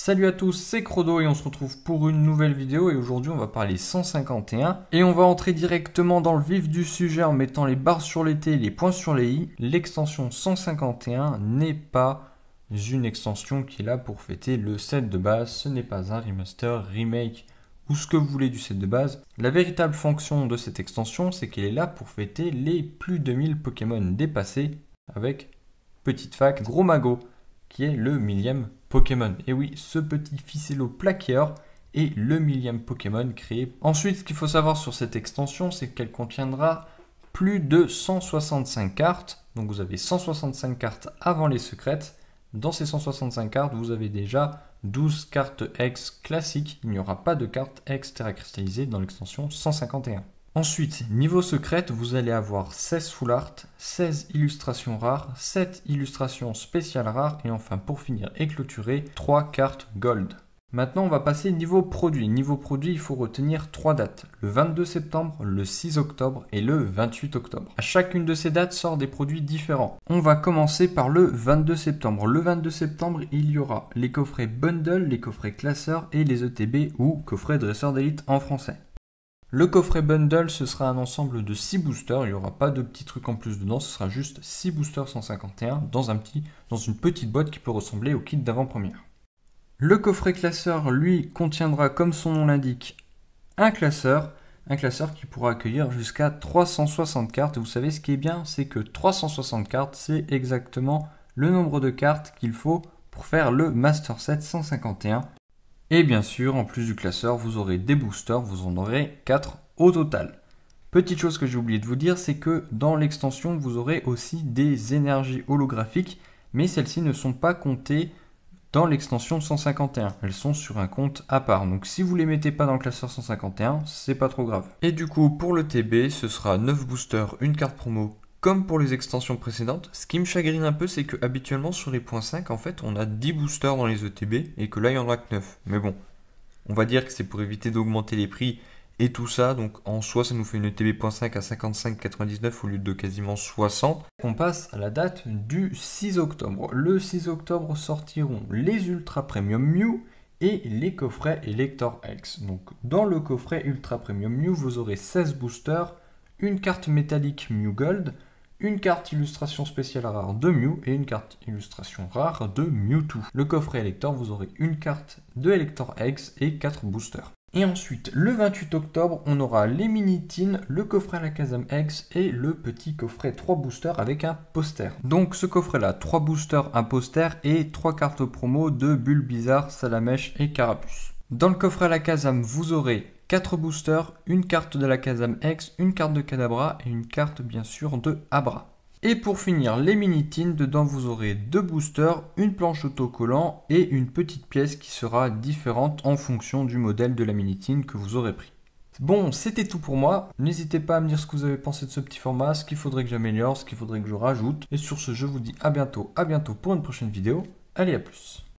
Salut à tous, c'est Crodo et on se retrouve pour une nouvelle vidéo et aujourd'hui on va parler 151 et on va entrer directement dans le vif du sujet en mettant les barres sur les T et les points sur les I. L'extension 151 n'est pas une extension qui est là pour fêter le set de base, ce n'est pas un remaster, remake ou ce que vous voulez du set de base. La véritable fonction de cette extension, c'est qu'elle est là pour fêter les plus de 1000 Pokémon dépassés avec, petite fac, Gros Mago, qui est le 1000e Pokémon. Et oui, ce petit ficello plaqueur est le 1000e Pokémon créé. Ensuite, ce qu'il faut savoir sur cette extension, c'est qu'elle contiendra plus de 165 cartes. Donc vous avez 165 cartes avant les secrètes. Dans ces 165 cartes, vous avez déjà 12 cartes X classiques. Il n'y aura pas de cartes X Terra cristallisées dans l'extension 151. Ensuite, niveau secrète, vous allez avoir 16 full art, 16 illustrations rares, 7 illustrations spéciales rares et enfin pour finir et clôturer, 3 cartes gold. Maintenant, on va passer niveau produit. Niveau produit, il faut retenir 3 dates. Le 22 septembre, le 6 octobre et le 28 octobre. À chacune de ces dates sort des produits différents. On va commencer par le 22 septembre. Le 22 septembre, il y aura les coffrets bundle, les coffrets classeurs et les ETB ou coffrets dresseurs d'élite en français. Le coffret bundle, ce sera un ensemble de 6 boosters, il n'y aura pas de petits trucs en plus dedans, ce sera juste 6 boosters 151 dans une petite boîte qui peut ressembler au kit d'avant-première. Le coffret classeur, lui, contiendra, comme son nom l'indique, un classeur qui pourra accueillir jusqu'à 360 cartes. Et vous savez, ce qui est bien, c'est que 360 cartes, c'est exactement le nombre de cartes qu'il faut pour faire le Master Set 151. Et bien sûr, en plus du classeur, vous aurez des boosters, vous en aurez 4 au total. Petite chose que j'ai oublié de vous dire, c'est que dans l'extension, vous aurez aussi des énergies holographiques, mais celles-ci ne sont pas comptées dans l'extension 151. Elles sont sur un compte à part. Donc si vous ne les mettez pas dans le classeur 151, c'est pas trop grave. Et du coup, pour le TB, ce sera 9 boosters, une carte promo, comme pour les extensions précédentes. Ce qui me chagrine un peu, c'est que habituellement sur les points 5, en fait, on a 10 boosters dans les ETB et que là, il n'y en aura que 9. Mais bon, on va dire que c'est pour éviter d'augmenter les prix et tout ça. Donc en soi, ça nous fait une ETB.5 à 55,99 au lieu de quasiment 60. On passe à la date du 6 octobre. Le 6 octobre sortiront les Ultra Premium Mew et les coffrets Elector X. Donc dans le coffret Ultra Premium Mew, vous aurez 16 boosters, une carte métallique Mew Gold, une carte illustration spéciale rare de Mew et une carte illustration rare de Mewtwo. Le coffret Elector, vous aurez une carte de Elector X et 4 boosters. Et ensuite, le 28 octobre, on aura les mini-teens, le coffret Alakazam X et le petit coffret 3 boosters avec un poster. Donc ce coffret-là, 3 boosters, un poster et 3 cartes promo de Bulbizarre, Salamèche et Carapuce. Dans le coffret Alakazam, vous aurez 4 boosters, une carte de l'Alakazam X, une carte de Kadabra et une carte bien sûr de Abra. Et pour finir, les mini-teens, dedans vous aurez 2 boosters, une planche autocollant et une petite pièce qui sera différente en fonction du modèle de la mini-teen que vous aurez pris. Bon, c'était tout pour moi. N'hésitez pas à me dire ce que vous avez pensé de ce petit format, ce qu'il faudrait que j'améliore, ce qu'il faudrait que je rajoute. Et sur ce, je vous dis à bientôt pour une prochaine vidéo. Allez, à plus.